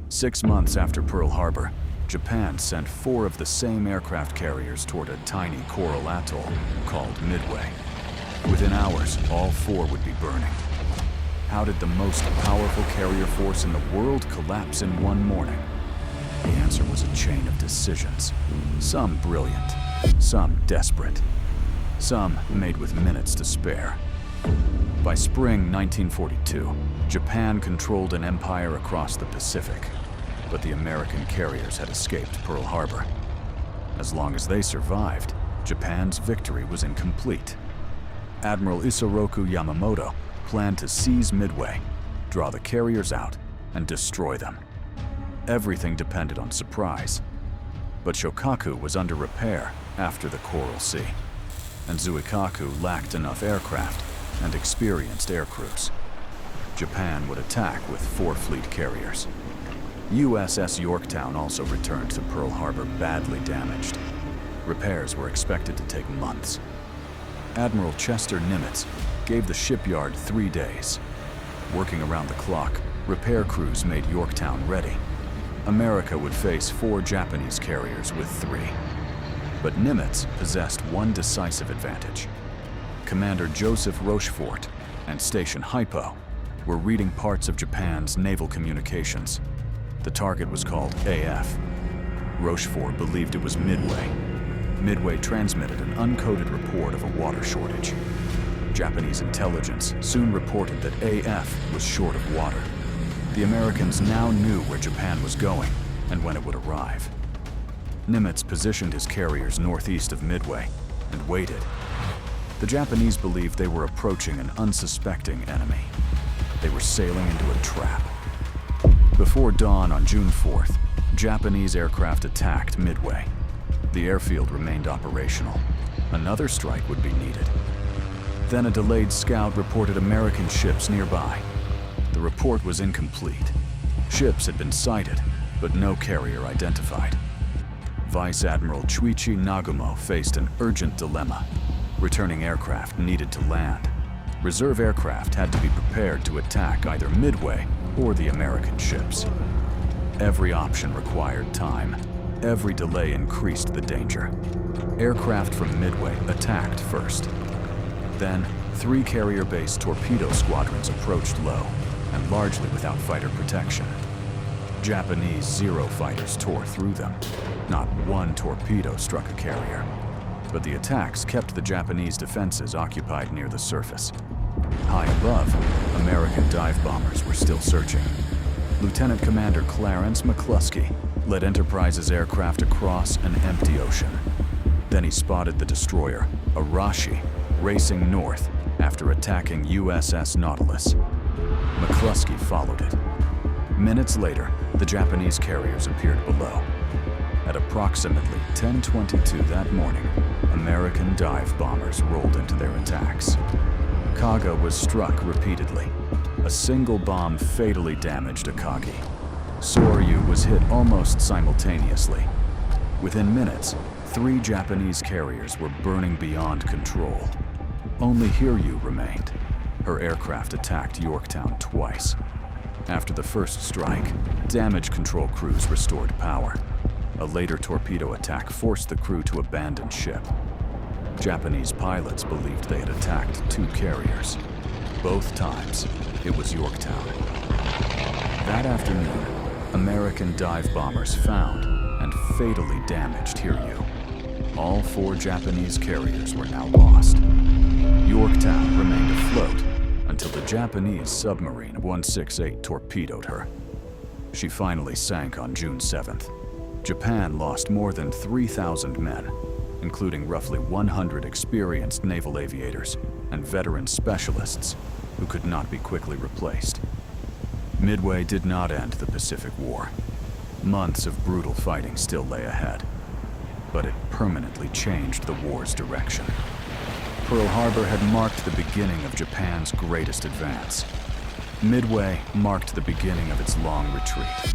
6 months after Pearl Harbor, Japan sent 4 of the same aircraft carriers toward a tiny coral atoll called Midway. Within hours, all 4 would be burning. How did the most powerful carrier force in the world collapse in one morning? The answer was a chain of decisions. Some brilliant, some desperate, some made with minutes to spare. By spring 1942, Japan controlled an empire across the Pacific, but the American carriers had escaped Pearl Harbor. As long as they survived, Japan's victory was incomplete. Admiral Isoroku Yamamoto planned to seize Midway, draw the carriers out, and destroy them. Everything depended on surprise. But Shokaku was under repair after the Coral Sea, and Zuikaku lacked enough aircraft and experienced air crews. Japan would attack with 4 fleet carriers. USS Yorktown also returned to Pearl Harbor badly damaged. Repairs were expected to take months. Admiral Chester Nimitz gave the shipyard 3 days. Working around the clock, repair crews made Yorktown ready. America would face 4 Japanese carriers with 3. But Nimitz possessed one decisive advantage. Commander Joseph Rochefort and Station Hypo were reading parts of Japan's naval communications. The target was called AF. Rochefort believed it was Midway. Midway transmitted an uncoded report of a water shortage. Japanese intelligence soon reported that AF was short of water. The Americans now knew where Japan was going and when it would arrive. Nimitz positioned his carriers northeast of Midway and waited. The Japanese believed they were approaching an unsuspecting enemy. They were sailing into a trap. Before dawn on June 4th, Japanese aircraft attacked Midway. The airfield remained operational. Another strike would be needed. Then a delayed scout reported American ships nearby. The report was incomplete. Ships had been sighted, but no carrier identified. Vice Admiral Chuichi Nagumo faced an urgent dilemma. Returning aircraft needed to land. Reserve aircraft had to be prepared to attack either Midway or the American ships. Every option required time. Every delay increased the danger. Aircraft from Midway attacked first. Then, 3 carrier-based torpedo squadrons approached low and largely without fighter protection. Japanese Zero fighters tore through them. Not one torpedo struck a carrier. But the attacks kept the Japanese defenses occupied near the surface. High above, American dive bombers were still searching. Lieutenant Commander Clarence McCluskey led Enterprise's aircraft across an empty ocean. Then he spotted the destroyer, Arashi, racing north after attacking USS Nautilus. McCluskey followed it. Minutes later, the Japanese carriers appeared below. At approximately 10:22 that morning, American dive bombers rolled into their attacks. Kaga was struck repeatedly. A single bomb fatally damaged Akagi. Soryu was hit almost simultaneously. Within minutes, 3 Japanese carriers were burning beyond control. Only Hiryu remained. Her aircraft attacked Yorktown twice. After the first strike, damage control crews restored power. A later torpedo attack forced the crew to abandon ship. Japanese pilots believed they had attacked 2 carriers. Both times, it was Yorktown. That afternoon, American dive bombers found and fatally damaged Hiryu. All 4 Japanese carriers were now lost. Yorktown remained afloat until the Japanese submarine 168 torpedoed her. She finally sank on June 7th. Japan lost more than 3,000 men, including roughly 100 experienced naval aviators and veteran specialists who could not be quickly replaced. Midway did not end the Pacific War. Months of brutal fighting still lay ahead, but it permanently changed the war's direction. Pearl Harbor had marked the beginning of Japan's greatest advance. Midway marked the beginning of its long retreat.